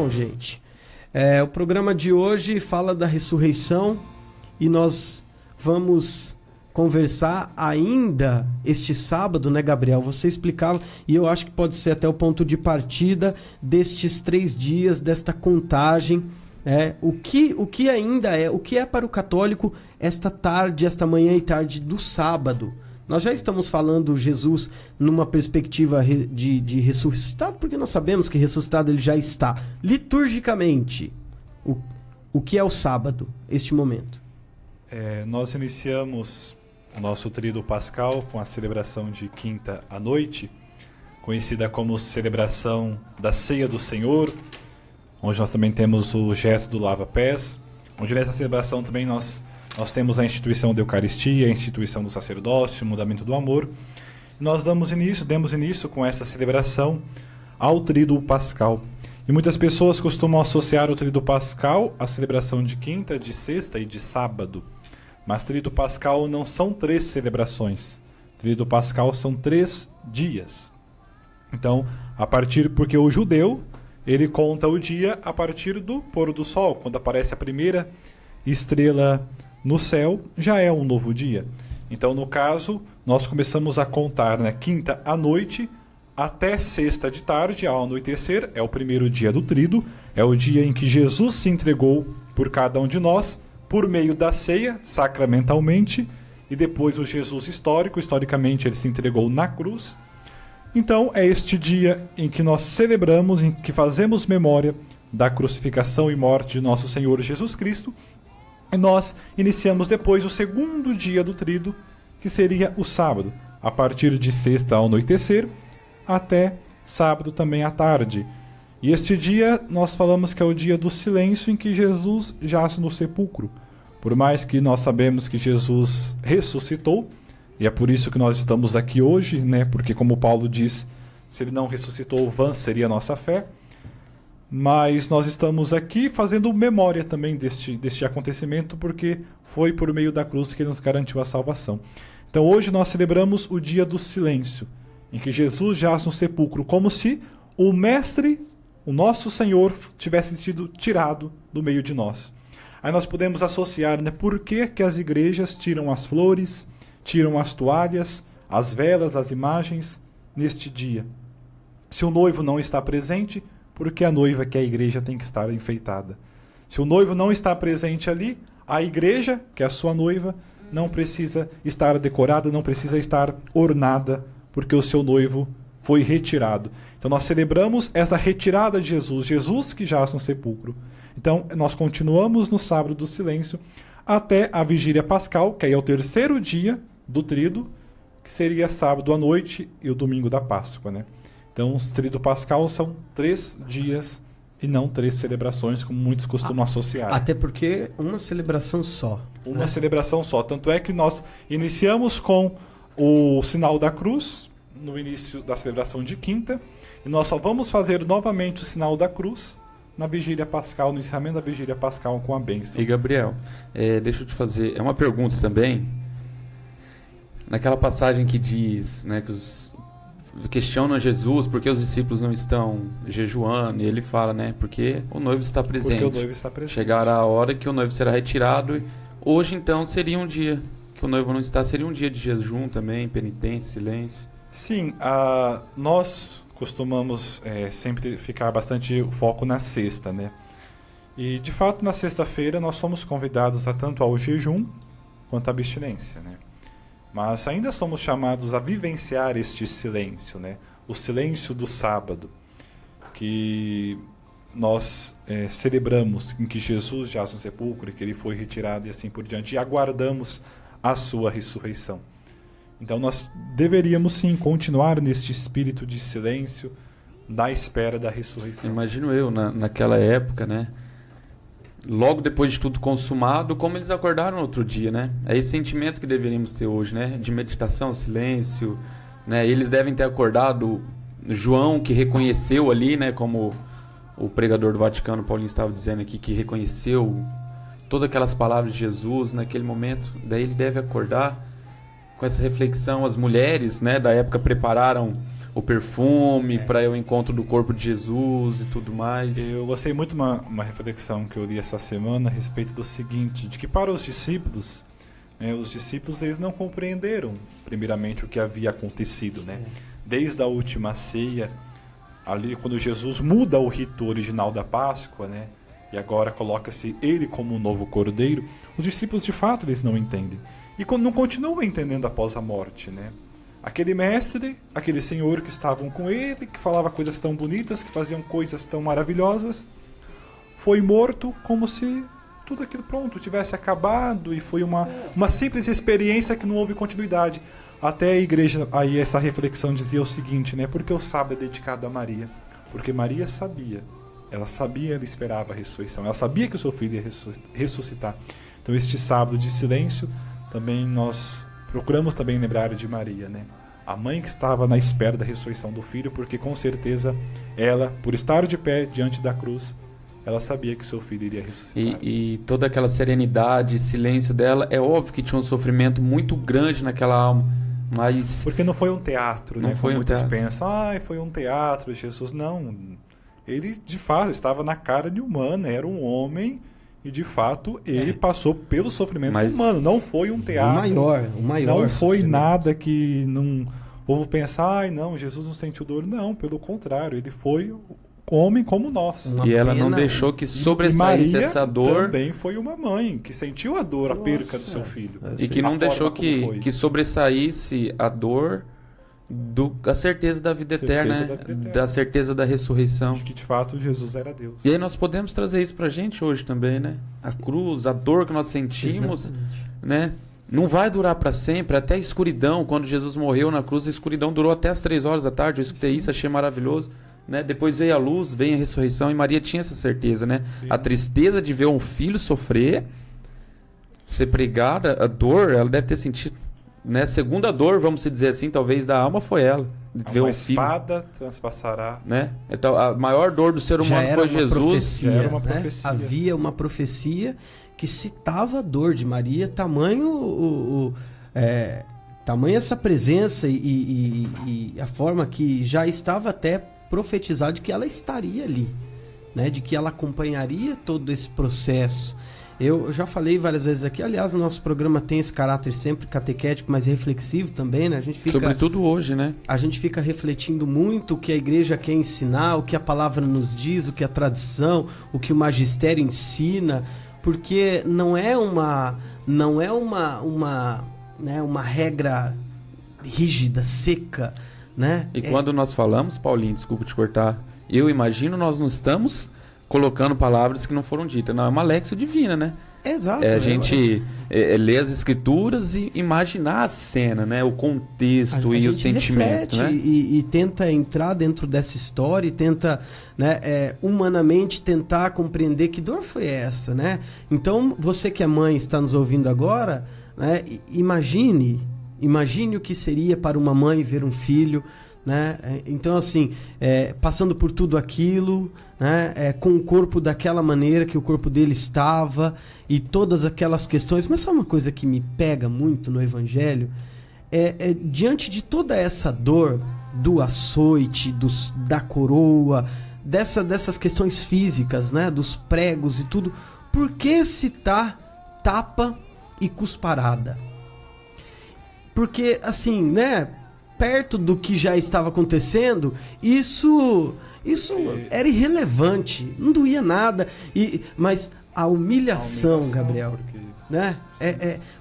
Bom, gente, o programa de hoje fala da ressurreição e nós vamos conversar ainda este sábado, né, Gabriel? Você explicava, e eu acho que pode ser até o ponto de partida destes 3 dias, desta contagem, o que ainda o que é para o católico esta manhã e tarde do sábado. Nós já estamos falando Jesus numa perspectiva de ressuscitado, porque nós sabemos que ressuscitado ele já está. Liturgicamente, o que é o sábado, este momento? Nós iniciamos o nosso tríduo pascal com a celebração de quinta à noite, conhecida como celebração da Ceia do Senhor, onde nós também temos o gesto do lava-pés, onde nessa celebração também nós temos a instituição da Eucaristia, a instituição do sacerdócio, o mandamento do amor. Nós demos início com essa celebração ao tríduo pascal. E muitas pessoas costumam associar o tríduo pascal à celebração de quinta, de sexta e de sábado. Mas tríduo pascal não são 3 celebrações. Tríduo pascal são 3 dias. Então, porque o judeu, ele conta o dia a partir do pôr do sol. Quando aparece a primeira estrela no céu, já é um novo dia. Então, no caso, nós começamos a contar, quinta à noite até sexta de tarde, ao anoitecer. É o primeiro dia do tríduo, é o dia em que Jesus se entregou por cada um de nós, por meio da ceia, sacramentalmente, e depois o Jesus historicamente ele se entregou na cruz. Então, é este dia em que nós celebramos, em que fazemos memória da crucificação e morte de nosso Senhor Jesus Cristo. E nós iniciamos depois o segundo dia do tríduo, que seria o sábado, a partir de sexta ao anoitecer, até sábado também à tarde. E este dia nós falamos que é o dia do silêncio em que Jesus jaz no sepulcro. Por mais que nós sabemos que Jesus ressuscitou, e é por isso que nós estamos aqui hoje, porque como Paulo diz, se ele não ressuscitou, vã seria a nossa fé. Mas nós estamos aqui fazendo memória também deste acontecimento, porque foi por meio da cruz que ele nos garantiu a salvação. Então hoje nós celebramos o dia do silêncio, em que Jesus jaz no sepulcro, como se o Mestre, o nosso Senhor, tivesse sido tirado do meio de nós. Aí nós podemos associar, por que as igrejas tiram as flores, tiram as toalhas, as velas, as imagens, neste dia. Se o noivo não está presente, porque a noiva, que é a igreja, tem que estar enfeitada. Se o noivo não está presente ali, a igreja, que é a sua noiva, não precisa estar decorada, não precisa estar ornada, porque o seu noivo foi retirado. Então nós celebramos essa retirada de Jesus que jaz no sepulcro. Então nós continuamos no sábado do silêncio até a vigília pascal, que aí é o terceiro dia do tríduo, que seria sábado à noite e o domingo da Páscoa, Então, o tríduo pascal são 3 dias e não 3 celebrações, como muitos costumam associar. Até porque uma celebração só. Uma celebração só. Tanto é que nós iniciamos com o sinal da cruz, no início da celebração de quinta, e nós só vamos fazer novamente o sinal da cruz na vigília pascal, no encerramento da vigília pascal com a bênção. E Gabriel, deixa eu te fazer uma pergunta também. Naquela passagem que diz, que questionam Jesus por que os discípulos não estão jejuando, e ele fala, porque o noivo está presente. Porque o noivo está presente. Chegará a hora que o noivo será retirado. Hoje, então, seria um dia que o noivo não está, seria um dia de jejum também, penitência, silêncio. Sim, nós costumamos sempre ficar bastante foco na sexta, E, de fato, na sexta-feira nós somos convidados tanto ao jejum quanto à abstinência, Mas ainda somos chamados a vivenciar este silêncio, O silêncio do sábado, que nós celebramos, em que Jesus jaz no sepulcro, que ele foi retirado e assim por diante, e aguardamos a sua ressurreição. Então nós deveríamos sim continuar neste espírito de silêncio, da espera da ressurreição. Imagino eu, naquela época, logo depois de tudo consumado, como eles acordaram no outro dia, É esse sentimento que deveríamos ter hoje, de meditação, silêncio, Eles devem ter acordado João, que reconheceu ali, como o pregador do Vaticano, Paulinho, estava dizendo aqui, que reconheceu todas aquelas palavras de Jesus naquele momento. Daí ele deve acordar com essa reflexão. As mulheres, da época prepararam o perfume para o encontro do corpo de Jesus e tudo mais. Eu gostei muito de uma reflexão que eu li essa semana a respeito do seguinte, de que para os discípulos eles não compreenderam primeiramente o que havia acontecido, né? Desde a última ceia, ali quando Jesus muda o rito original da Páscoa, né? E agora coloca-se ele como um novo cordeiro, os discípulos de fato eles não entendem. E não continuam entendendo após a morte, né? Aquele mestre, aquele senhor que estavam com ele, que falava coisas tão bonitas, que faziam coisas tão maravilhosas, foi morto como se tudo aquilo pronto tivesse acabado e foi uma simples experiência que não houve continuidade. Até a igreja, aí essa reflexão dizia o seguinte, né? Porque o sábado é dedicado a Maria. Porque Maria sabia, ela esperava a ressurreição, ela sabia que o seu filho ia ressuscitar. Então este sábado de silêncio, também nós procuramos também lembrar de Maria, né? A mãe que estava na espera da ressurreição do filho, porque com certeza ela, por estar de pé diante da cruz, ela sabia que seu filho iria ressuscitar. E toda aquela serenidade e silêncio dela, é óbvio que tinha um sofrimento muito grande naquela alma, mas... Porque não foi um teatro, não né? Foi como um muitos teatro. pensam, foi um teatro, Jesus. Não, ele de fato estava na carne humana, era um homem... E de fato ele passou pelo sofrimento humano, não foi um teatro. O maior não foi nada que não. O povo pensa, não, Jesus não sentiu dor. Não, pelo contrário, ele foi homem como nós. E ela não deixou que sobressaísse essa dor. Também foi uma mãe que sentiu a dor, a perca do seu filho. E que não deixou que sobressaísse a dor da certeza da vida eterna, da certeza da ressurreição. De que de fato Jesus era Deus. E aí nós podemos trazer isso pra gente hoje também, né? A cruz, a dor que nós sentimos, né? Não vai durar para sempre, até a escuridão. Quando Jesus morreu na cruz, a escuridão durou até as 3 horas da tarde. Eu escutei isso, achei maravilhoso, né? Depois veio a luz, veio a ressurreição, e Maria tinha essa certeza, né? Sim. A tristeza de ver um filho sofrer, ser pregada, a dor, ela deve ter sentido, né? Segunda dor, vamos dizer assim, talvez da alma foi ela. Ver uma um filho, espada transpassará, né? Então, a maior dor do ser humano foi Jesus. Era uma profecia. Havia uma profecia que citava a dor de Maria, tamanho essa presença e a forma que já estava até profetizado de que ela estaria ali, né? De que ela acompanharia todo esse processo. Eu já falei várias vezes aqui, aliás, o nosso programa tem esse caráter sempre catequético, mas reflexivo também, né? A gente fica, sobretudo hoje, né? A gente fica refletindo muito o que a igreja quer ensinar, o que a palavra nos diz, o que a tradição, o que o magistério ensina, porque não é uma regra rígida, seca, né? E quando nós falamos, Paulinho, desculpa te cortar, eu imagino nós não estamos colocando palavras que não foram ditas. Não, é uma lexio divina, né? Exato. A gente ler as escrituras e imaginar a cena, né? O contexto e o sentimento, né? E tenta entrar dentro dessa história e tenta, né, humanamente tentar compreender que dor foi essa, né? Então, você que é mãe está nos ouvindo agora, né? Imagine o que seria para uma mãe ver um filho, né? Então, assim, passando por tudo aquilo, né? Com o corpo daquela maneira que o corpo dele estava e todas aquelas questões. Mas sabe uma coisa que me pega muito no Evangelho? Diante de toda essa dor do açoite, da coroa, dessas questões físicas, né? Dos pregos e tudo, por que citar tapa e cusparada? Porque, assim, né? Perto do que já estava acontecendo, isso era irrelevante, não doía nada. Mas a humilhação, Gabriel, porque... né?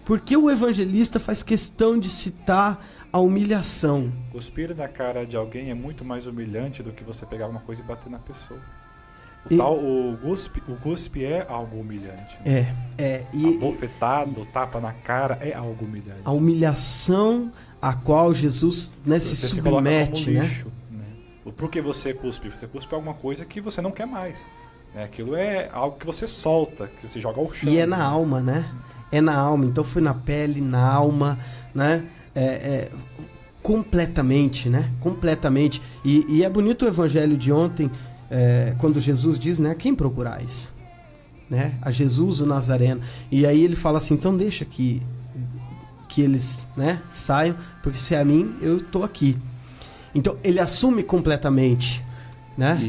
Porque o evangelista faz questão de citar a humilhação. Cuspir na cara de alguém é muito mais humilhante do que você pegar uma coisa e bater na pessoa. O cuspe é algo humilhante. Né? A bofetada, o tapa na cara é algo humilhante. A humilhação a qual Jesus, né, se submete, como lixo, né? Por que você cuspe? Você cuspe alguma coisa que você não quer mais. Né? Aquilo é algo que você solta, que você joga ao chão. E é na alma, né? É na alma. Então foi na pele, na alma, né? Completamente, né? Completamente. E é bonito o evangelho de ontem, quando Jesus diz, né? Quem procurais? Né? A Jesus, o Nazareno. E aí ele fala assim, então deixa que eles, né, saiam, porque se é a mim, eu estou aqui. Então, ele assume completamente, né?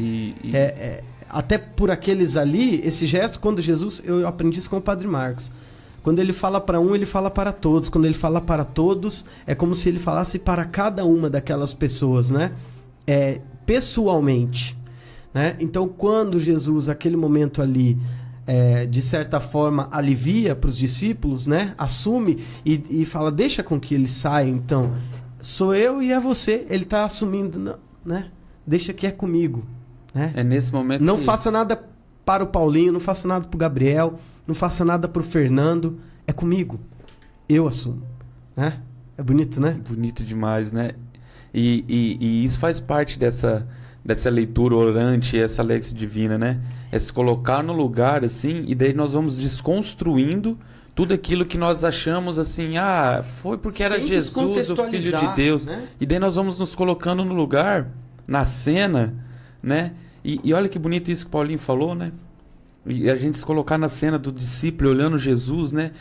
Até por aqueles ali, esse gesto, quando Jesus... Eu aprendi isso com o Padre Marcos. Quando ele fala para um, ele fala para todos. Quando ele fala para todos, é como se ele falasse para cada uma daquelas pessoas, né? Pessoalmente, né? Então, quando Jesus, aquele momento ali, de certa forma, alivia para os discípulos, né? Assume e fala, deixa com que eles saiam, então... Sou eu e é você. Ele está assumindo, né? Deixa que é comigo, né? É nesse momento não faça nada para o Paulinho, não faça nada para o Gabriel, não faça nada para o Fernando. É comigo. Eu assumo, né? É bonito, né? Bonito demais, né? E isso faz parte dessa leitura orante, essa Lexio Divina, né? É se colocar no lugar, assim, e daí nós vamos desconstruindo tudo aquilo que nós achamos assim, foi porque era Jesus, o Filho de Deus. Né? E daí nós vamos nos colocando no lugar, na cena, né? E olha que bonito isso que o Paulinho falou, né? E a gente se colocar na cena do discípulo olhando Jesus, né?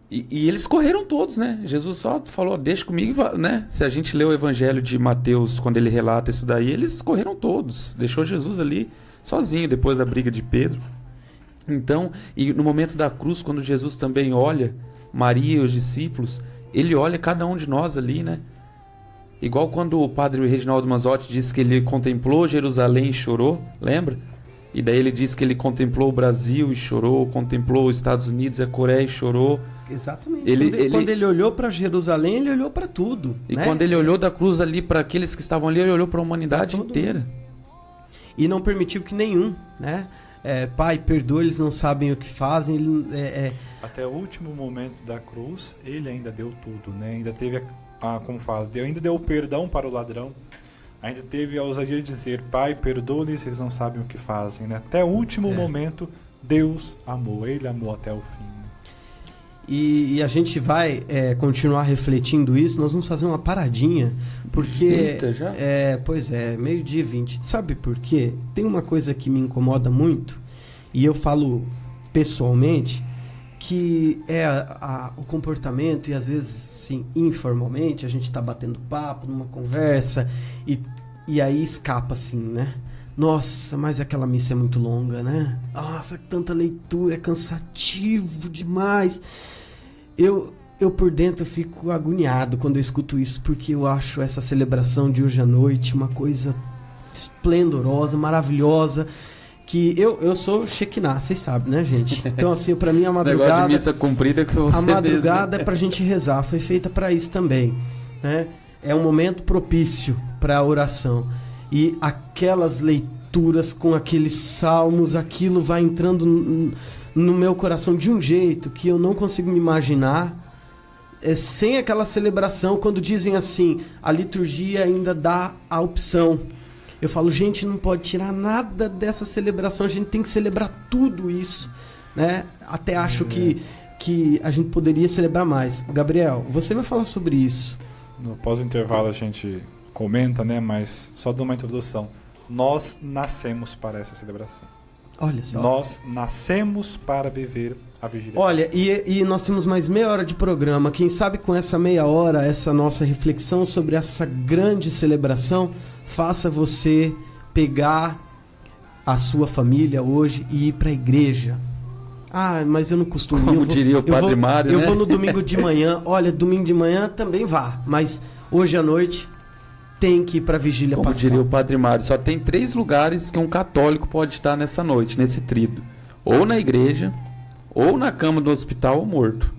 E eles correram todos, né? Jesus só falou, deixa comigo, né? Se a gente lê o Evangelho de Mateus, quando ele relata isso daí, eles correram todos. Deixou Jesus ali sozinho, depois da briga de Pedro. Então, e no momento da cruz, quando Jesus também olha Maria e os discípulos, ele olha cada um de nós ali, né? Igual quando o padre Reginaldo Manzotti disse que ele contemplou Jerusalém e chorou, lembra? E daí ele disse que ele contemplou o Brasil e chorou, contemplou os Estados Unidos e a Coreia e chorou. Exatamente. Quando ele olhou para Jerusalém, ele olhou para tudo. E né? quando ele olhou da cruz ali para aqueles que estavam ali, ele olhou para a humanidade inteira. E não permitiu que nenhum, né? Pai, perdoa, eles não sabem o que fazem. Até o último momento da cruz, ele ainda deu tudo, né? Ainda teve, como fala, ainda deu perdão para o ladrão. Ainda teve a ousadia de dizer, Pai, perdoa-lhes, eles não sabem o que fazem, né? Até o último momento, Deus amou, ele amou até o fim. E a gente vai continuar refletindo isso. Nós vamos fazer uma paradinha, porque... Eita, já? Pois é, 12:20. Sabe por quê? Tem uma coisa que me incomoda muito, e eu falo pessoalmente, que é o comportamento, e às vezes, assim, informalmente, a gente tá batendo papo numa conversa, e aí escapa assim, né? Nossa, mas aquela missa é muito longa, né? Nossa, tanta leitura, é cansativo demais. Eu por dentro fico agoniado quando eu escuto isso, porque eu acho essa celebração de hoje à noite uma coisa esplendorosa, maravilhosa, que eu sou Shekinah, vocês sabem, né, gente? Então, assim, pra mim a madrugada... de missa cumprida que você a madrugada mesmo. É pra gente rezar, foi feita pra isso também, né? É um momento propício pra oração. E aquelas leituras com aqueles salmos, aquilo vai entrando no meu coração de um jeito que eu não consigo me imaginar sem aquela celebração, quando dizem assim, a liturgia ainda dá a opção. Eu falo, gente, não pode tirar nada dessa celebração, a gente tem que celebrar tudo isso, né? Até acho que a gente poderia celebrar mais. Gabriel, você vai falar sobre isso. No pós-intervalo a gente comenta, né? Mas só dou uma introdução. Nós nascemos para essa celebração. Olha só. Nós nascemos para viver a vigília. Olha, e nós temos mais meia hora de programa. Quem sabe com essa meia hora, essa nossa reflexão sobre essa grande celebração, faça você pegar a sua família hoje e ir para a igreja. Mas eu não costumo. Como diria o Padre Mário, né? Eu vou no domingo de manhã. Olha, domingo de manhã também vá. Mas hoje à noite tem que ir para a vigília pascal. Como diria o Padre Mário, só tem 3 lugares que um católico pode estar nessa noite, nesse tríduo. Ou na igreja, ou na cama do hospital, ou morto.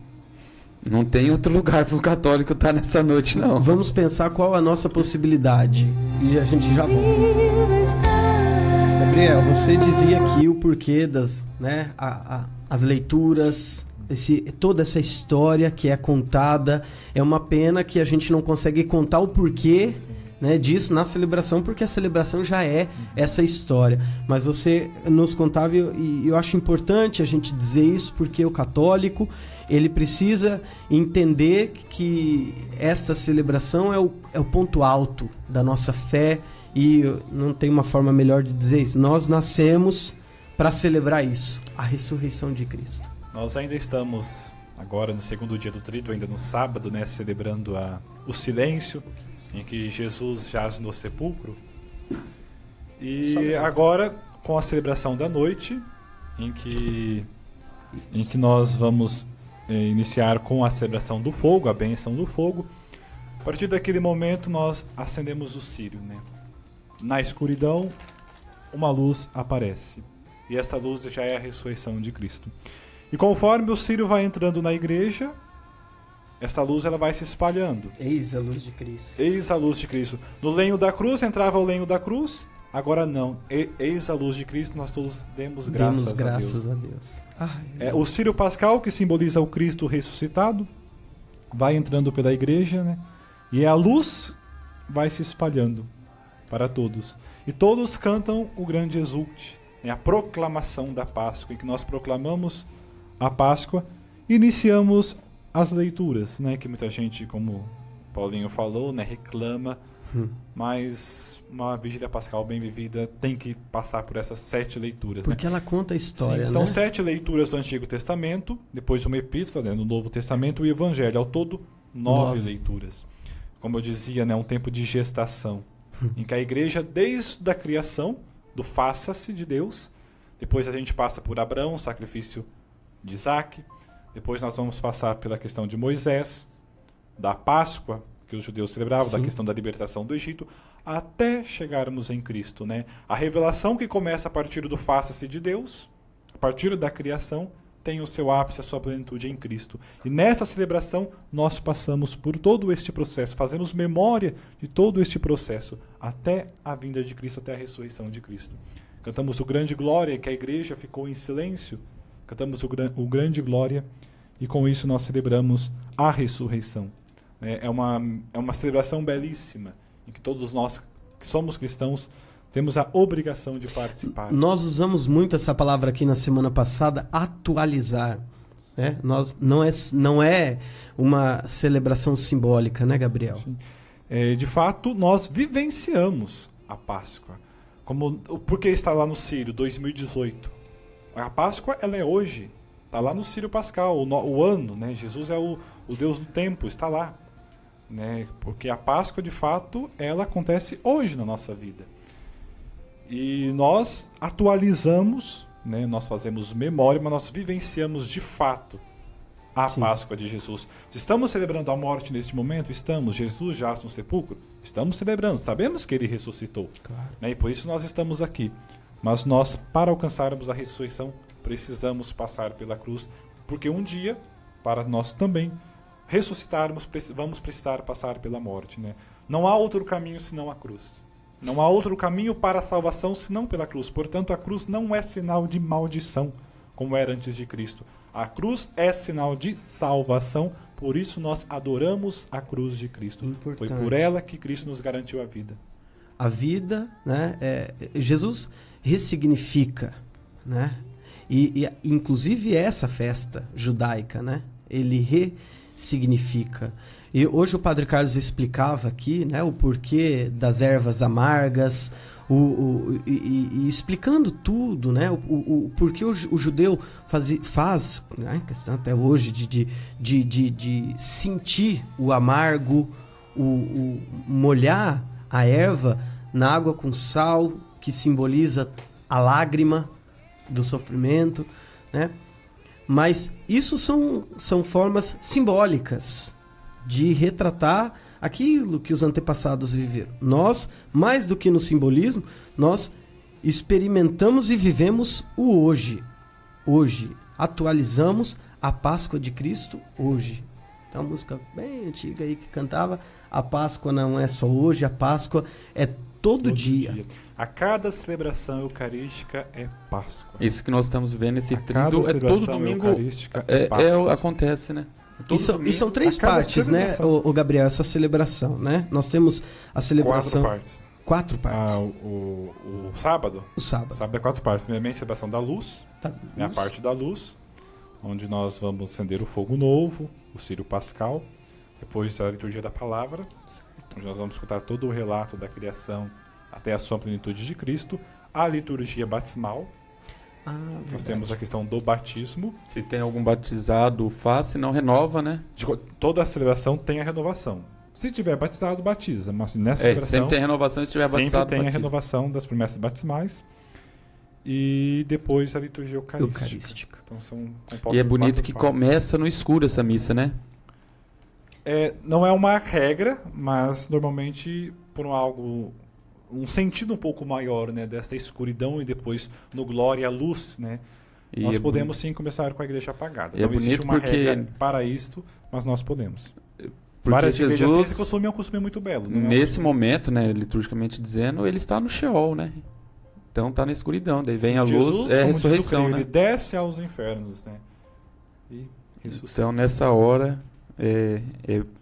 Não tem outro lugar para um católico estar nessa noite, não. Vamos pensar qual a nossa possibilidade. E a gente já volta. Gabriel, você dizia aqui o porquê das, né, as leituras, toda essa história que é contada. É uma pena que a gente não consegue contar o porquê, né, disso na celebração, porque a celebração já é essa história. Mas você nos contava, e eu acho importante a gente dizer isso, porque o católico, ele precisa entender que esta celebração é o ponto alto da nossa fé, e não tem uma forma melhor de dizer isso. Nós nascemos para celebrar isso, a ressurreição de Cristo. Nós ainda estamos agora no segundo dia do tríduo, ainda no sábado, né, celebrando o silêncio, em que Jesus jaz no sepulcro. E agora, com a celebração da noite, em que nós vamos iniciar com a celebração do fogo, a bênção do fogo. A partir daquele momento, nós acendemos o círio, né? Na escuridão, uma luz aparece. E essa luz já é a ressurreição de Cristo. E conforme o círio vai entrando na igreja, essa luz ela vai se espalhando. Eis a luz de Cristo. Eis a luz de Cristo. No lenho da cruz entrava o lenho da cruz. Agora não. Eis a luz de Cristo, nós todos demos graças a Deus. Ai, O círio pascal, que simboliza o Cristo ressuscitado, vai entrando pela igreja, né? E a luz vai se espalhando para todos. E todos cantam o grande exulte, né? A proclamação da Páscoa, em que nós proclamamos a Páscoa e iniciamos as leituras, né? Que muita gente, como Paulinho falou, né, reclama, mas uma vigília pascal bem vivida tem que passar por essas 7 leituras. porque ela conta a história, Sim, são né? 7 leituras do Antigo Testamento, depois uma epístola, né, no Novo Testamento e o Evangelho. Ao todo, 9 leituras. Como eu dizia, né, um tempo de gestação, em que a igreja, desde a criação, do faça-se de Deus, depois a gente passa por Abraão, o sacrifício de Isaac, depois nós vamos passar pela questão de Moisés, da Páscoa, que os judeus celebravam, Sim. da questão da libertação do Egito, até chegarmos em Cristo, né? A revelação que começa a partir do faça-se de Deus, a partir da criação, tem o seu ápice, a sua plenitude em Cristo. E nessa celebração, nós passamos por todo este processo, fazemos memória de todo este processo, até a vinda de Cristo, até a ressurreição de Cristo. Cantamos o grande glória, que a igreja ficou em silêncio, cantamos o grande glória, e com isso nós celebramos a ressurreição. É uma celebração belíssima, em que todos nós que somos cristãos temos a obrigação de participar. Nós usamos muito essa palavra aqui na semana passada, atualizar. Né? Não é uma celebração simbólica, né, Gabriel? De fato, nós vivenciamos a Páscoa. Porque está lá no Círio, 2018. A Páscoa ela é hoje. Está lá no Círio Pascal, o ano. Né? Jesus é o Deus do tempo, está lá. Né? Porque a Páscoa, de fato, ela acontece hoje na nossa vida. E nós atualizamos, né? Nós fazemos memória, mas nós vivenciamos de fato a Sim. Páscoa de Jesus. Estamos celebrando a morte neste momento? Estamos. Jesus jaz no sepulcro? Estamos celebrando. Sabemos que ele ressuscitou. Claro. Né? E por isso nós estamos aqui. Mas nós, para alcançarmos a ressurreição, precisamos passar pela cruz, porque um dia, para nós também ressuscitarmos, vamos precisar passar pela morte. Né? Não há outro caminho senão a cruz. Não há outro caminho para a salvação senão pela cruz. Portanto, a cruz não é sinal de maldição, como era antes de Cristo. A cruz é sinal de salvação, por isso nós adoramos a cruz de Cristo. Importante. Foi por ela que Cristo nos garantiu a vida. A vida, né? Jesus ressignifica, né? E inclusive essa festa judaica, né? Ele ressignifica. E hoje o Padre Carlos explicava aqui, né, o porquê das ervas amargas, e explicando tudo, né, o porquê o judeu faz, né, questão até hoje de sentir o amargo, o molhar a erva na água com sal, que simboliza a lágrima do sofrimento, né? Mas isso são formas simbólicas de retratar aquilo que os antepassados viveram. Nós, mais do que no simbolismo, nós experimentamos e vivemos o hoje. Hoje. Atualizamos a Páscoa de Cristo hoje. Tem uma música bem antiga aí que cantava: a Páscoa não é só hoje, a Páscoa é todo dia. A cada celebração eucarística é Páscoa. Isso que nós estamos vendo, esse cada tríduo, todo celebração domingo eucarística é Páscoa. acontece, né? E são 3 a cada partes, né, celebração. o Gabriel, essa celebração, né? Nós temos a celebração... 4 partes. 4 partes. O sábado? O sábado. O sábado é 4 partes. Primeiramente, a celebração da luz, Tá. é a parte da luz, onde nós vamos acender o fogo novo, o Círio Pascal, depois a liturgia da palavra, onde nós vamos escutar todo o relato da criação até a sua plenitude de Cristo, a liturgia batismal. Nós temos a questão do batismo. Se tem algum batizado, faz, se não renova, né? Toda a celebração tem a renovação. Se tiver batizado, batiza. Mas nessa celebração... Sempre tem renovação, e se tiver batizado, sempre tem a batiza. renovação das promessas batismais. E depois a liturgia eucarística. Então, são compostos E é de bonito 4 que partes. começa no escuro essa missa, né? Não é uma regra, mas normalmente por um sentido um pouco maior, né, dessa escuridão e depois no glória à luz, né? E Nós é podemos sim começar com a igreja apagada. E é Não existe bonito uma porque- regra para isto, mas nós podemos. Porque Várias igrejas Jesus, físicas consumem um costume muito belo. Não é um nesse costume- momento, né, liturgicamente dizendo, ele está no Sheol, né? Então está na escuridão, daí vem a luz, Jesus, é a como diz o ressurreição, creio, né? ele desce aos infernos, né? E ressuscita. Então nessa hora,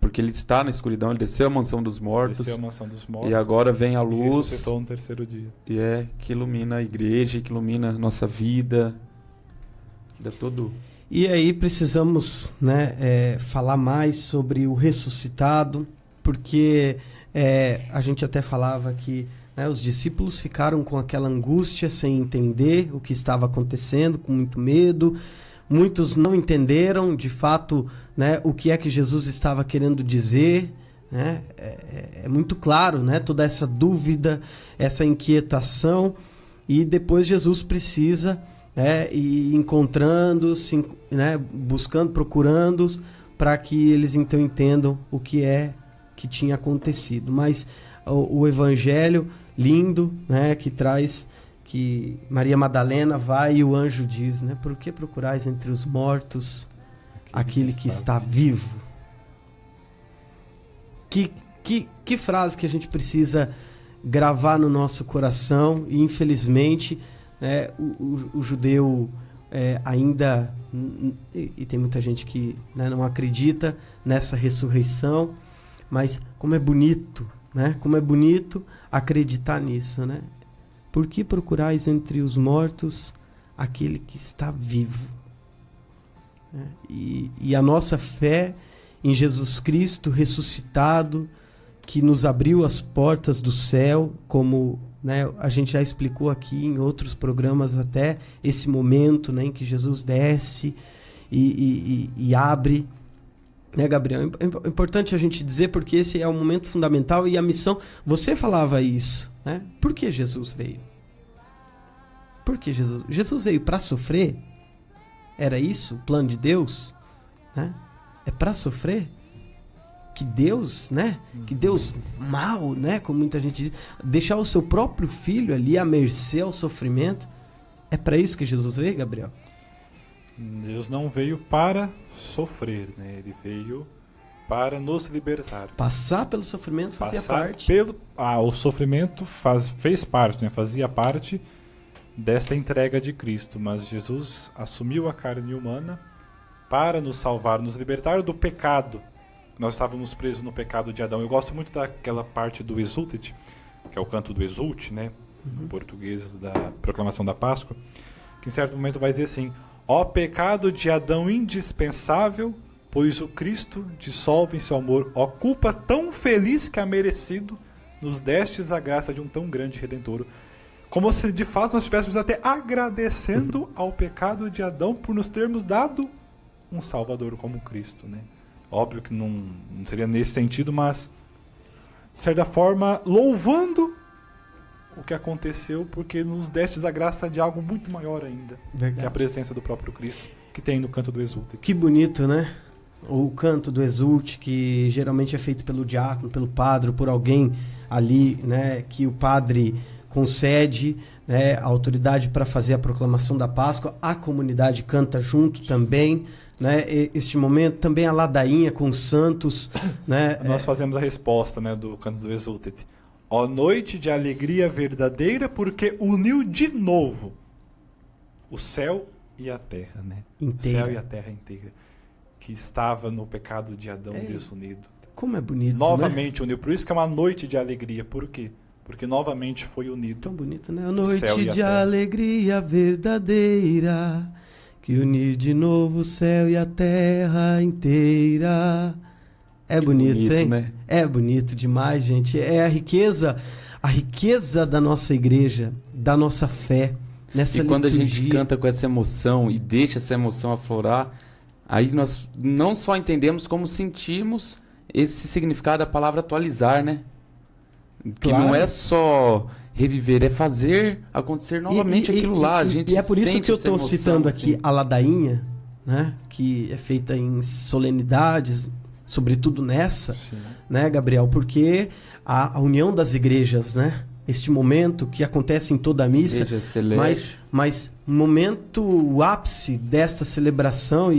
porque ele está na escuridão, ele desceu a mansão dos mortos, Desceu a mansão dos mortos e agora vem a e luz, ressuscitou no terceiro dia. e que ilumina a igreja, que ilumina a nossa vida, que dá todo... E aí precisamos, né, falar mais sobre o ressuscitado, porque a gente até falava que, né, os discípulos ficaram com aquela angústia sem entender o que estava acontecendo, com muito medo. Muitos não entenderam, de fato, né, o que é que Jesus estava querendo dizer. Né? É muito claro, né, toda essa dúvida, essa inquietação. E depois Jesus precisa... e encontrando-se, né, buscando, procurando-os, para que eles então entendam o que tinha acontecido. Mas o evangelho lindo, né, que traz que Maria Madalena vai e o anjo diz, né, por que procurais entre os mortos aquele que está vivo? Que frase que a gente precisa gravar no nosso coração, e infelizmente... o judeu ainda, e tem muita gente que, né, não acredita nessa ressurreição, mas como é bonito, né? Como é bonito acreditar nisso, né? Por que procurais entre os mortos aquele que está vivo? E a nossa fé em Jesus Cristo ressuscitado, que nos abriu as portas do céu, como, né, a gente já explicou aqui em outros programas até esse momento, né, em que Jesus desce e abre, né, Gabriel? É importante a gente dizer, porque esse é um momento fundamental e a missão... Você falava isso, né? Por que Jesus veio? Por que Jesus veio para sofrer? Era isso o plano de Deus? Né? É para sofrer? Que Deus, né? Que Deus mal, né? Como muita gente diz, deixar o seu próprio filho ali à mercê ao sofrimento. É para isso que Jesus veio, Gabriel? Jesus não veio para sofrer, né? Ele veio para nos libertar. Passar pelo sofrimento fazia parte. O sofrimento fez parte, né? Fazia parte desta entrega de Cristo, mas Jesus assumiu a carne humana para nos salvar, nos libertar do pecado. Nós estávamos presos no pecado de Adão. Eu gosto muito daquela parte do Exultet, que é o canto do Exulte, né? Em português, da proclamação da Páscoa, que em certo momento vai dizer assim: ó pecado de Adão indispensável, pois o Cristo dissolve em seu amor, ó culpa tão feliz que há merecido, nos destes a graça de um tão grande Redentor. Como se de fato nós estivéssemos até agradecendo ao pecado de Adão por nos termos dado um Salvador como Cristo, né? Óbvio que não seria nesse sentido, mas de certa forma louvando o que aconteceu, porque nos destes a graça de algo muito maior ainda, que é a presença do próprio Cristo, que tem no canto do Exulte. Que bonito, né? O canto do Exulte, que geralmente é feito pelo diácono, pelo padre, ou por alguém ali, né, que o padre concede, né, a autoridade para fazer a proclamação da Páscoa. A comunidade canta junto também, né? Este momento também a ladainha com os santos, né? Nós fazemos a resposta, né, do canto do Exultet. Ó noite de alegria verdadeira, porque uniu de novo o céu e a terra, né? Inteira. O céu e a terra inteira, que estava no pecado de Adão desunido. Como é bonito, Novamente né? uniu. Por isso que é uma noite de alegria. Por quê? Porque novamente foi unido. Tão bonito, né? A céu noite e a de terra. alegria verdadeira, que uniu de novo o céu e a terra inteira. É bonito, hein? né? É bonito demais, gente. É a riqueza da nossa igreja, da nossa fé, nessa E quando a gente liturgia. canta com essa emoção e deixa essa emoção aflorar, aí nós não só entendemos como sentimos esse significado da palavra atualizar, né? Que Claro. não é só reviver, é fazer acontecer novamente aquilo lá. A gente e é por isso sente que eu essa estou emoção, citando aqui assim. a ladainha, né? Que é feita em solenidades, sobretudo nessa, Sim. né, Gabriel? Porque a união das igrejas, né? Este momento que acontece em toda a missa, Igreja celeste. mas momento, o ápice desta celebração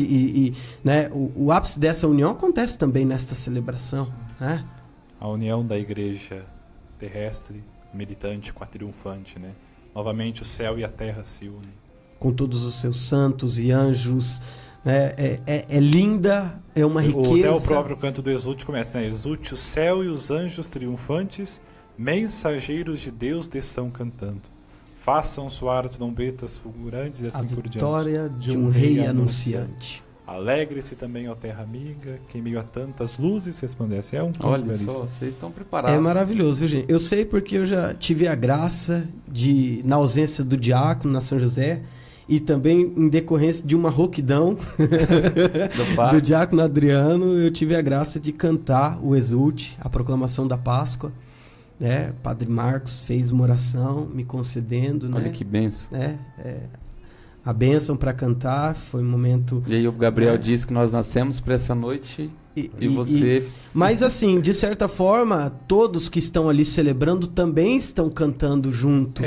né, o ápice dessa união acontece também nesta celebração, né? A união da igreja terrestre, militante com a triunfante, né? Novamente o céu e a terra se unem. Com todos os seus santos e anjos, né? É linda, é uma riqueza. Até o próprio canto do Exulte começa, né? Exulte o céu e os anjos triunfantes, mensageiros de Deus desçam cantando. Façam soar trombetas fulgurantes e A assim por diante. vitória de um rei anunciante. Alegre-se também, ó terra amiga, que em meio a tantas luzes resplandece. É um canto Olha belíssimo. só, vocês estão preparados. É maravilhoso, viu, gente? Eu sei porque eu já tive a graça de, na ausência do diácono na São José, e também em decorrência de uma rouquidão do diácono Adriano, eu tive a graça de cantar o Exulte, a proclamação da Páscoa, né? Padre Marcos fez uma oração me concedendo, Olha né? que benção. né? A bênção para cantar, foi um momento... E aí o Gabriel É. disse que nós nascemos para essa noite E você... Mas assim, de certa forma, todos que estão ali celebrando também estão cantando junto,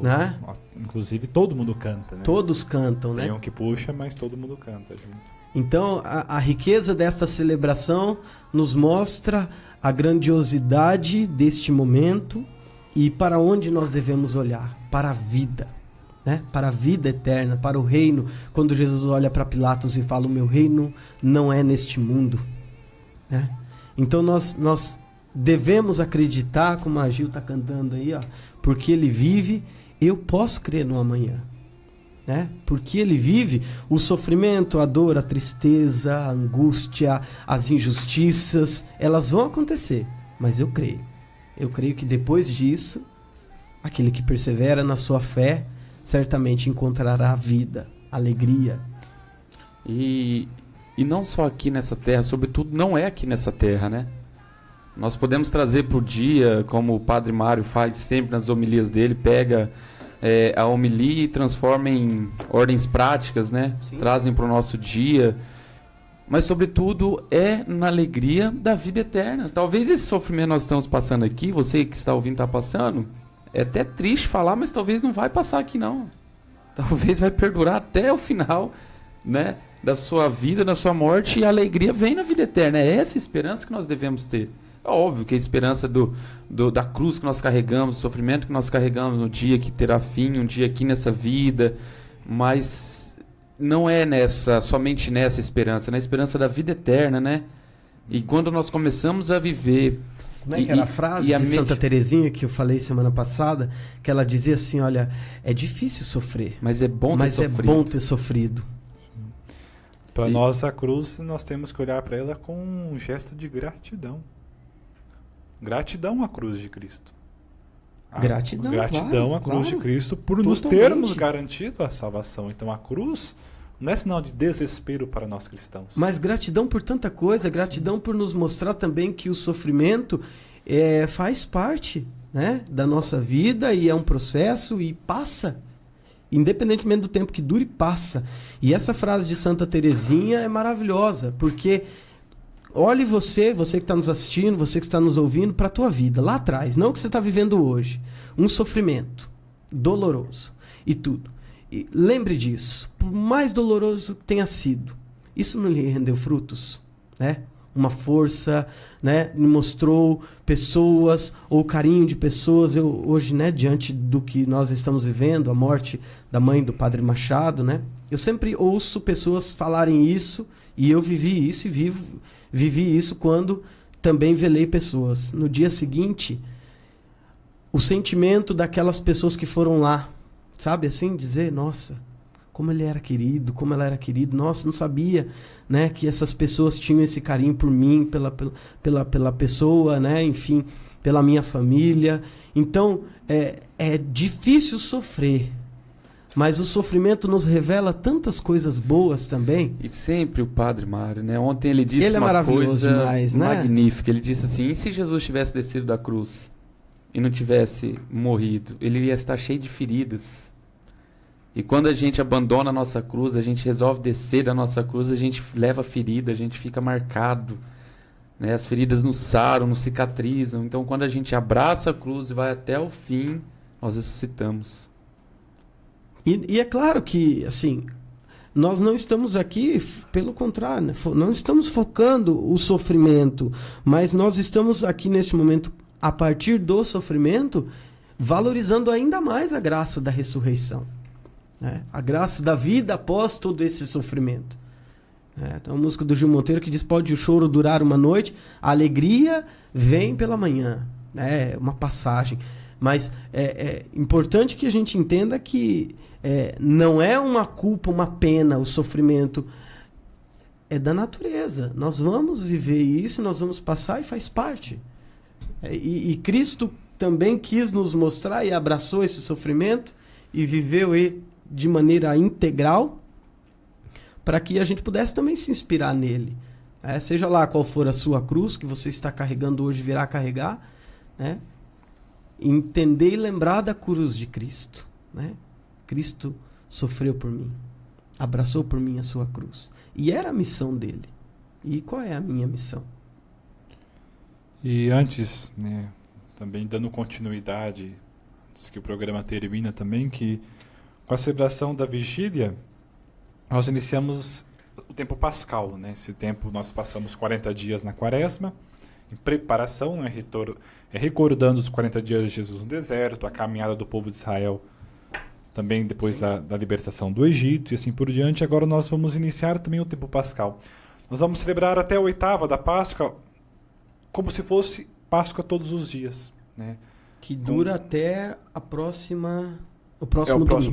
né? Inclusive todo mundo canta, né? Todos cantam, né? Tem um que puxa, mas todo mundo canta junto. Então, a riqueza dessa celebração nos mostra a grandiosidade deste momento e para onde nós devemos olhar, para a vida, né? Para a vida eterna, para o reino. Quando Jesus olha para Pilatos e fala: o meu reino não é neste mundo, né? Então nós devemos acreditar, como a Gil está cantando aí, ó, porque ele vive, eu posso crer no amanhã, né? Porque ele vive, o sofrimento, a dor, a tristeza, a angústia, as injustiças, elas vão acontecer, mas eu creio que depois disso, aquele que persevera na sua fé certamente encontrará vida, alegria. E não só aqui nessa terra, sobretudo não é aqui nessa terra, né? Nós podemos trazer para o dia, como o Padre Mário faz sempre nas homilias dele, pega a homilia e transforma em ordens práticas, né? Sim. Trazem para o nosso dia. Mas, sobretudo, é na alegria da vida eterna. Talvez esse sofrimento que nós estamos passando aqui, você que está ouvindo está passando, é até triste falar, mas talvez não vai passar aqui, não. Talvez vai perdurar até o final, né, da sua vida, da sua morte, e a alegria vem na vida eterna. É essa esperança que nós devemos ter. É óbvio que a esperança da cruz que nós carregamos, do sofrimento que nós carregamos no dia que terá fim, um dia aqui nessa vida, mas não é somente nessa esperança, na esperança da vida eterna, né? E quando nós começamos a viver... Como é que era a frase de Santa Teresinha que eu falei semana passada? Que ela dizia assim, olha, é difícil sofrer, mas é bom ter sofrido. Para nós, a cruz, nós temos que olhar para ela com um gesto de gratidão. Gratidão à cruz de Cristo. Gratidão À cruz de Cristo por nos Totalmente. termos garantido a salvação. Então a cruz não é sinal de desespero para nós cristãos. Mas gratidão por tanta coisa, gratidão por nos mostrar também que o sofrimento faz parte, né, da nossa vida e é um processo e passa. Independentemente do tempo que dure, passa. E essa frase de Santa Teresinha é maravilhosa, porque olhe você que está nos assistindo, você que está nos ouvindo, para a tua vida, lá atrás, não o que você está vivendo hoje. Um sofrimento doloroso e tudo. E lembre disso, por mais doloroso que tenha sido, isso não lhe rendeu frutos, né? Uma força, né? Me mostrou pessoas, ou carinho de pessoas. Eu hoje, né, diante do que nós estamos vivendo, a morte da mãe do Padre Machado, né? Eu sempre ouço pessoas falarem isso, e eu vivi isso e vivi isso quando também velei pessoas. No dia seguinte, o sentimento daquelas pessoas que foram lá, sabe assim, dizer, nossa, como ele era querido, como ela era querida, nossa, não sabia, né, que essas pessoas tinham esse carinho por mim, pela pessoa, né, enfim, pela minha família. Então, é difícil sofrer, mas o sofrimento nos revela tantas coisas boas também. E sempre o Padre Mário, né? Ontem ele disse Ele é uma maravilhoso coisa demais, né? magnífica. Ele disse assim: e se Jesus tivesse descido da cruz e não tivesse morrido? Ele ia estar cheio de feridas. E quando a gente abandona a nossa cruz, a gente resolve descer da nossa cruz, a gente leva ferida, a gente fica marcado. Né? As feridas nos saram, nos cicatrizam. Então, quando a gente abraça a cruz e vai até o fim, nós ressuscitamos. E é claro que, assim, nós não estamos aqui, pelo contrário, né? Não estamos focando o sofrimento, mas nós estamos aqui nesse momento, a partir do sofrimento, valorizando ainda mais a graça da ressurreição. Né? A graça da vida após todo esse sofrimento. Tem uma música do Gil Monteiro que diz: pode o choro durar uma noite, a alegria vem pela manhã. É uma passagem. Mas é importante que a gente entenda que não é uma culpa, uma pena, o sofrimento. É da natureza. Nós vamos viver isso, nós vamos passar e faz parte. E Cristo também quis nos mostrar e abraçou esse sofrimento e viveu ele de maneira integral, para que a gente pudesse também se inspirar nele. Seja lá qual for a sua cruz que você está carregando hoje, virá carregar, né? Entender e lembrar da cruz de Cristo. Né? Cristo sofreu por mim, abraçou por mim a sua cruz. E era a missão dele. E qual é a minha missão? E antes, né, também dando continuidade, antes que o programa termina também, que com a celebração da vigília, nós iniciamos o tempo pascal, né? Esse tempo nós passamos 40 dias na quaresma, em preparação, né? Recordando os 40 dias de Jesus no deserto, a caminhada do povo de Israel, também depois da libertação do Egito e assim por diante. Agora nós vamos iniciar também o tempo pascal. Nós vamos celebrar até a 8ª da Páscoa, como se fosse Páscoa todos os dias, né? Que dura até o próximo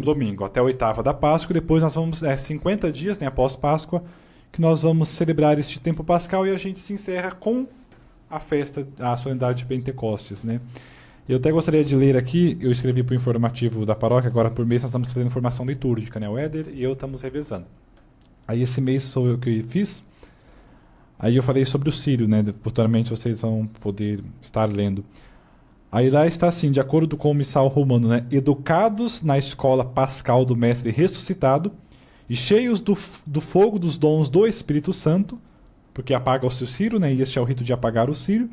domingo, até a 8ª da Páscoa. Depois nós vamos 50 dias, né, após Páscoa, que nós vamos celebrar este tempo pascal, e a gente se encerra com a festa, a solenidade de Pentecostes, né? Eu até gostaria de ler aqui, eu escrevi para o informativo da paróquia, agora por mês nós estamos fazendo formação litúrgica, né? O Éder e eu estamos revezando. Aí esse mês sou eu que fiz. Aí eu falei sobre o Sírio, né? Futuramente vocês vão poder estar lendo. Aí lá está assim, de acordo com o missal romano, né? Educados na escola pascal do Mestre ressuscitado e cheios do fogo dos dons do Espírito Santo, porque apaga-se o círio, né? E este é o rito de apagar o círio.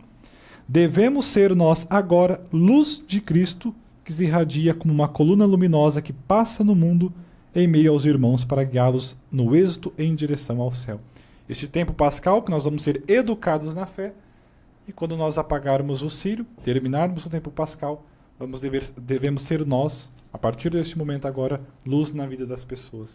Devemos ser nós agora luz de Cristo, que se irradia como uma coluna luminosa que passa no mundo em meio aos irmãos para guiá-los no êxito em direção ao céu. Este tempo pascal que nós vamos ser educados na fé, e quando nós apagarmos o círio, terminarmos o tempo pascal, devemos ser nós, a partir deste momento agora, luz na vida das pessoas.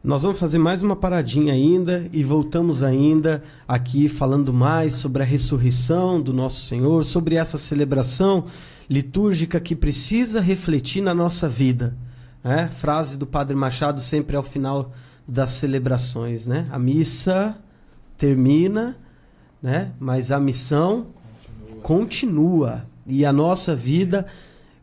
Nós vamos fazer mais uma paradinha ainda e voltamos ainda aqui falando mais sobre a ressurreição do nosso Senhor, sobre essa celebração litúrgica que precisa refletir na nossa vida. Né? Frase do Padre Machado sempre ao final das celebrações, né? A missa termina, né? Mas a missão continua e a nossa vida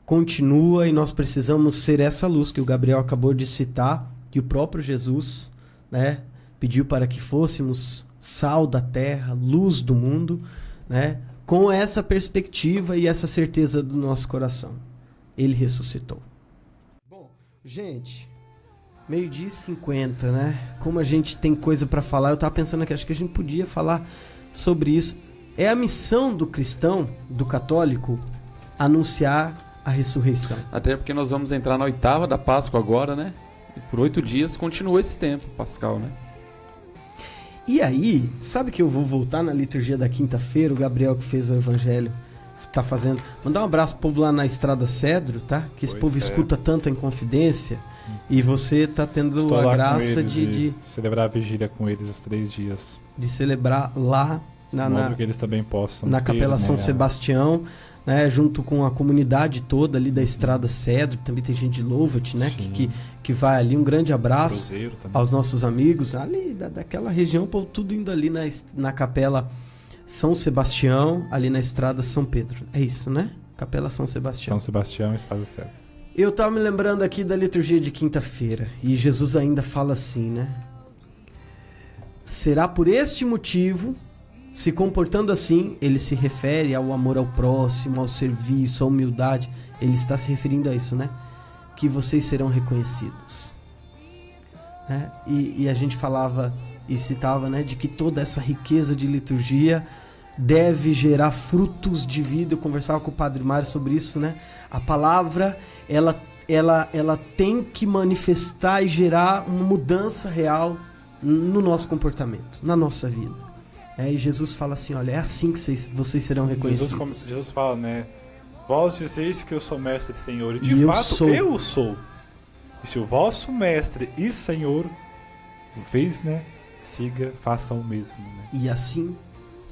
continua, e nós precisamos ser essa luz que o Gabriel acabou de citar, que o próprio Jesus, né, pediu para que fôssemos sal da terra, luz do mundo, né, com essa perspectiva e essa certeza do nosso coração. Ele ressuscitou. Bom, gente, 12h50, né? Como a gente tem coisa para falar, eu estava pensando aqui, acho que a gente podia falar sobre isso. É a missão do cristão, do católico, anunciar a ressurreição. Até porque nós vamos entrar na 8ª da Páscoa agora, né? E por 8 dias continua esse tempo pascal, né? E aí, sabe que eu vou voltar na liturgia da quinta-feira, o Gabriel que fez o evangelho tá fazendo. Mandar um abraço pro povo lá na Estrada Cedro, tá? Que esse povo escuta tanto em confidência. E você tá tendo Estou a lá graça com eles, de celebrar a vigília com eles os 3 dias. De celebrar lá que eles também possam na ter, Capela São né, Sebastião, né, junto com a comunidade toda ali da Estrada Cedro. Também tem gente de Louvat, né, que vai ali. Um grande abraço aos nossos amigos ali daquela região, tudo indo ali na Capela São Sebastião, ali na Estrada São Pedro. É isso, né? Capela São Sebastião. São Sebastião e Estrada Cedro. Eu estava me lembrando aqui da liturgia de quinta-feira, e Jesus ainda fala assim, né? Será por este motivo, se comportando assim, ele se refere ao amor ao próximo, ao serviço, à humildade. Ele está se referindo a isso, né? Que vocês serão reconhecidos. Né? E a gente falava e citava, né, de que toda essa riqueza de liturgia deve gerar frutos de vida. Eu conversava com o Padre Mário sobre isso, né? A palavra, ela tem que manifestar e gerar uma mudança real no nosso comportamento, na nossa vida. E Jesus fala assim, olha, é assim que vocês serão reconhecidos. Jesus fala, né? Vós dizeis que eu sou mestre e senhor, e de fato eu sou. E se o vosso mestre e senhor fez, né? Siga, faça o mesmo. Né? E assim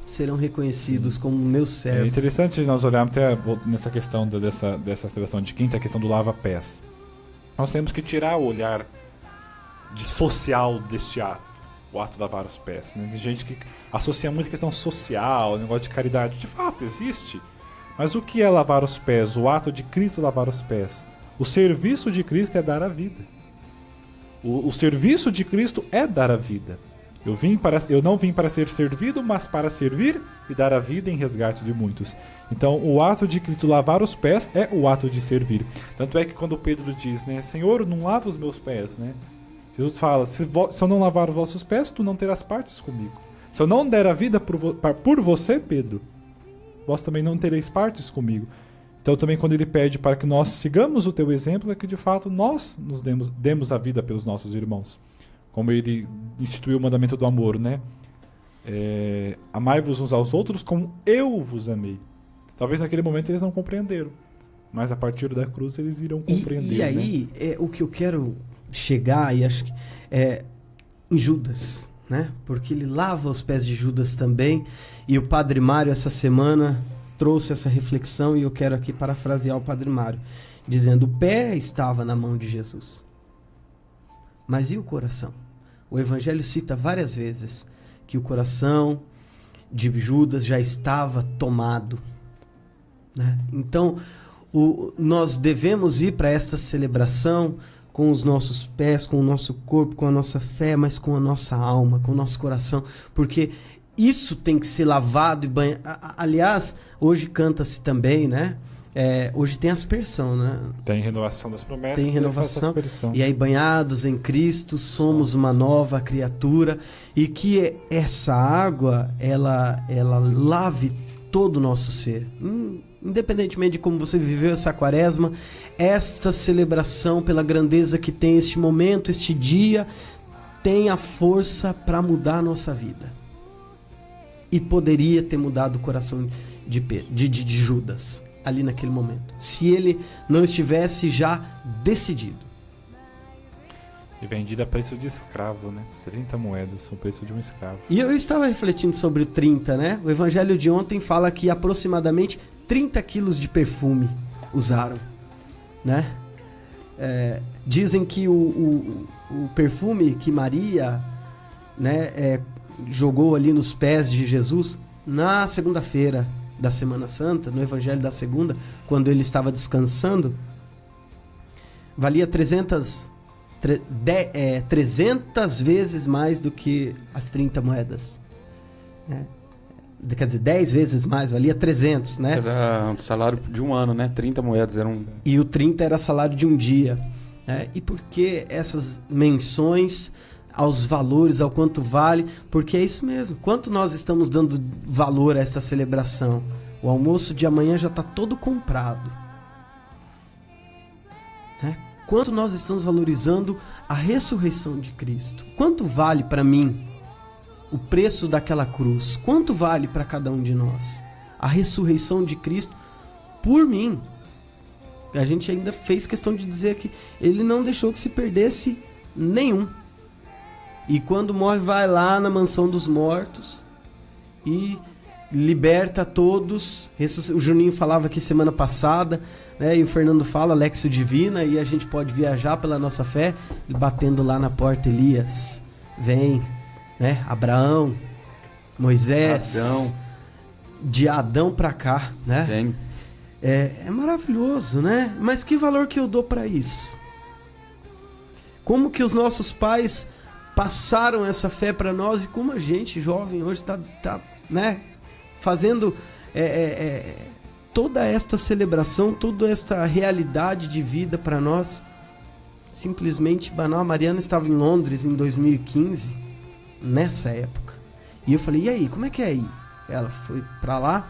serão reconhecidos como meus servos. É interessante nós olharmos até nessa questão dessa celebração de quinta, a questão do lava-pés. Nós temos que tirar o olhar social deste ato, o ato de lavar os pés. Né? Tem gente que associa muito a questão social, o negócio de caridade. De fato, existe. Mas o que é lavar os pés? O ato de Cristo lavar os pés. O serviço de Cristo é dar a vida. O serviço de Cristo é dar a vida. Eu não vim para ser servido, mas para servir e dar a vida em resgate de muitos. Então, o ato de Cristo lavar os pés é o ato de servir. Tanto é que quando Pedro diz, né, Senhor, não lava os meus pés, né? Jesus fala, se eu não lavar os vossos pés, tu não terás partes comigo. Se eu não der a vida por você, Pedro, vós também não tereis partes comigo. Então também quando ele pede para que nós sigamos o teu exemplo, é que de fato nós nos demos a vida pelos nossos irmãos. Como ele instituiu o mandamento do amor, né? Amai-vos uns aos outros como eu vos amei. Talvez naquele momento eles não compreenderam, mas a partir da cruz eles irão compreender. E aí, né? O que eu quero chegar, e acho que em Judas, né? Porque ele lava os pés de Judas também, e o Padre Mário essa semana trouxe essa reflexão, e eu quero aqui parafrasear o Padre Mário, dizendo, o pé estava na mão de Jesus, mas e o coração? O Evangelho cita várias vezes que o coração de Judas já estava tomado, né? Então, nós devemos ir para essa celebração com os nossos pés, com o nosso corpo, com a nossa fé, mas com a nossa alma, com o nosso coração, porque isso tem que ser lavado e banhado. Aliás, hoje canta-se também, né? Hoje tem aspersão, né? Tem renovação das promessas. Tem renovação. E aí, banhados em Cristo, somos uma nova criatura. E que essa água, ela lave todo o nosso ser. Independentemente de como você viveu essa quaresma, esta celebração, pela grandeza que tem este momento, este dia, tem a força para mudar a nossa vida. E poderia ter mudado o coração de Judas ali naquele momento, se ele não estivesse já decidido. E vendido a preço de escravo, né? 30 moedas, o preço de um escravo. E eu estava refletindo sobre o 30, né? O evangelho de ontem fala que aproximadamente 30 quilos de perfume usaram, né? Dizem que o perfume que Maria, né, jogou ali nos pés de Jesus na segunda-feira da Semana Santa, no Evangelho da Segunda, quando ele estava descansando, valia 300 vezes mais do que as 30 moedas. Né? Quer dizer, 10 vezes mais, valia 300, né? Era um salário de um ano, né? 30 moedas eram... E o 30 era salário de um dia. Né? E por que essas menções aos valores, ao quanto vale? Porque é isso mesmo. Quanto nós estamos dando valor a essa celebração? O almoço de amanhã já está todo comprado. Né? Quanto nós estamos valorizando a ressurreição de Cristo? Quanto vale para mim o preço daquela cruz? Quanto vale para cada um de nós a ressurreição de Cristo por mim? A gente ainda fez questão de dizer que ele não deixou que se perdesse nenhum. E quando morre, vai lá na mansão dos mortos e liberta todos. O Juninho falava aqui semana passada, né? E o Fernando fala, Lexio Divina, e a gente pode viajar pela nossa fé, batendo lá na porta, Elias, vem, né? Abraão, Moisés, de Adão para cá, né? Vem. É maravilhoso, né? Mas que valor que eu dou para isso? Como que os nossos pais passaram essa fé para nós e como a gente, jovem, hoje está né, fazendo toda esta celebração, toda esta realidade de vida para nós. Simplesmente banal. A Mariana estava em Londres em 2015, nessa época. E eu falei, e aí, como é que é aí? Ela foi para lá,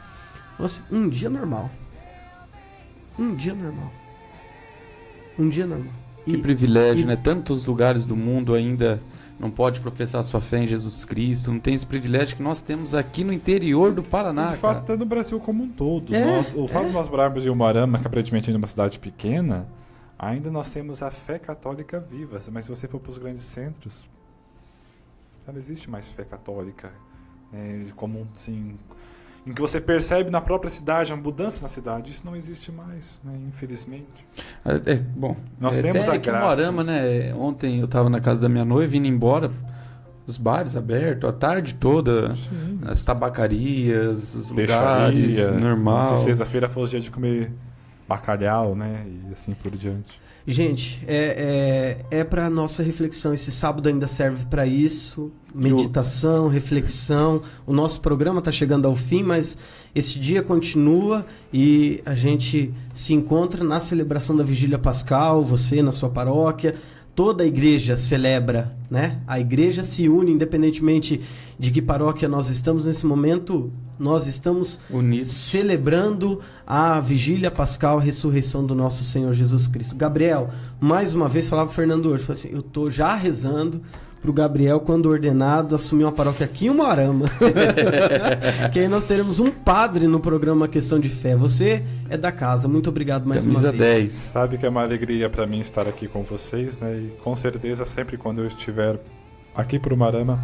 falou assim, um dia normal. Um dia normal. Um dia normal. Que privilégio, né? Tantos lugares do mundo ainda não pode professar sua fé em Jesus Cristo, não tem esse privilégio que nós temos aqui no interior do Paraná, de fato, até no Brasil como um todo. O fato de nós morarmos em Umuarama, que aparentemente é uma cidade pequena, ainda nós temos a fé católica viva. Mas se você for para os grandes centros, já não existe mais fé católica. Como assim, em que você percebe na própria cidade a mudança na cidade, isso não existe mais, né, infelizmente. Bom, nós temos a graça. Umuarama, né? Ontem eu estava na casa da minha noiva indo embora, os bares abertos a tarde toda, sim, as tabacarias, os lugares, normal. Se sexta-feira fosse dia de comer bacalhau, né, e assim por diante. Gente, é para nossa reflexão. Esse sábado ainda serve para isso. Meditação, reflexão. O nosso programa está chegando ao fim, mas esse dia continua e a gente se encontra na celebração da Vigília Pascal, você na sua paróquia. Toda a igreja celebra, né? A igreja se une, independentemente de que paróquia nós estamos nesse momento. Nós estamos unidos, celebrando a Vigília Pascal, a ressurreição do nosso Senhor Jesus Cristo. Gabriel, mais uma vez, falava o Fernando hoje, falou assim, eu estou já rezando para o Gabriel, quando ordenado, assumir uma paróquia aqui em Umuarama. Que aí nós teremos um padre no programa Questão de Fé. Você é da casa. Muito obrigado mais uma vez. 10. Sabe que é uma alegria para mim estar aqui com vocês, né? E com certeza, sempre quando eu estiver aqui por Umuarama,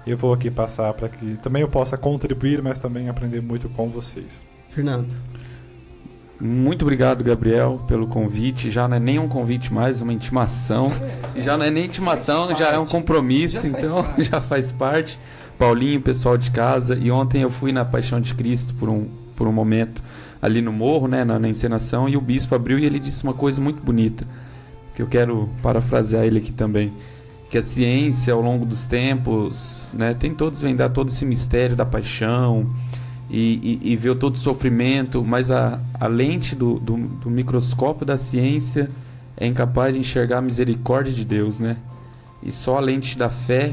eu vou aqui passar para que também eu possa contribuir, mas também aprender muito com vocês. Fernando. Muito obrigado, Gabriel, pelo convite. Já não é nem um convite mais, é uma intimação. Já não é nem intimação, já é um compromisso, então já faz parte. Paulinho, pessoal de casa. E ontem eu fui na Paixão de Cristo por um momento ali no morro, né, na encenação, e o bispo abriu e ele disse uma coisa muito bonita, que eu quero parafrasear ele aqui também. Que a ciência, ao longo dos tempos, né, tentou desvendar todo esse mistério da paixão e ver todo o sofrimento, mas a lente do microscópio da ciência é incapaz de enxergar a misericórdia de Deus, né? E só a lente da fé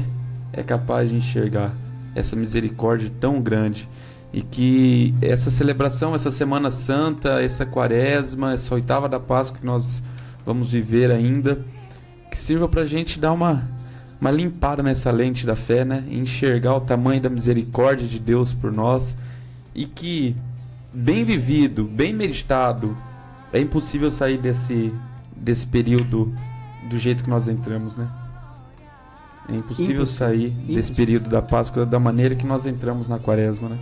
é capaz de enxergar essa misericórdia tão grande. E que essa celebração, essa Semana Santa, essa Quaresma, essa oitava da Páscoa que nós vamos viver ainda, que sirva para a gente dar uma limpada nessa lente da fé, né? E enxergar o tamanho da misericórdia de Deus por nós. E que, bem vivido, bem meditado, é impossível sair desse período do jeito que nós entramos, né? É impossível sair desse período da Páscoa da maneira que nós entramos na Quaresma, né?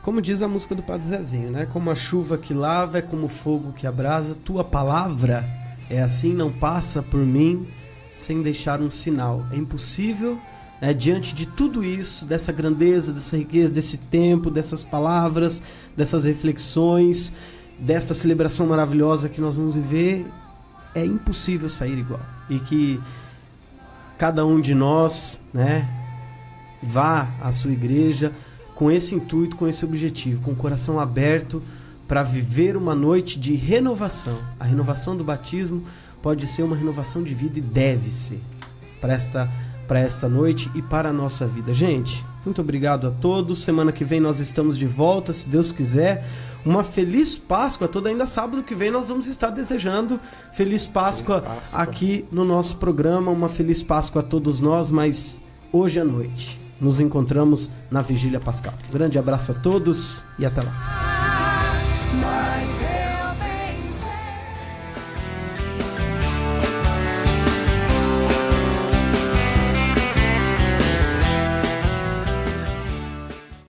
Como diz a música do Padre Zezinho, né? Como a chuva que lava, é como o fogo que abrasa, tua palavra é assim, não passa por mim sem deixar um sinal. É impossível, né, diante de tudo isso, dessa grandeza, dessa riqueza, desse tempo, dessas palavras, dessas reflexões, dessa celebração maravilhosa que nós vamos viver, é impossível sair igual. E que cada um de nós, né, vá à sua igreja com esse intuito, com esse objetivo, com o coração aberto para viver uma noite de renovação. A renovação do batismo pode ser uma renovação de vida e deve ser para esta noite e para a nossa vida. Gente, muito obrigado a todos. Semana que vem nós estamos de volta, se Deus quiser. Uma feliz Páscoa a todos. Ainda sábado que vem nós vamos estar desejando feliz Páscoa aqui no nosso programa. Uma feliz Páscoa a todos nós, mas hoje à noite nos encontramos na Vigília Pascal. Um grande abraço a todos e até lá.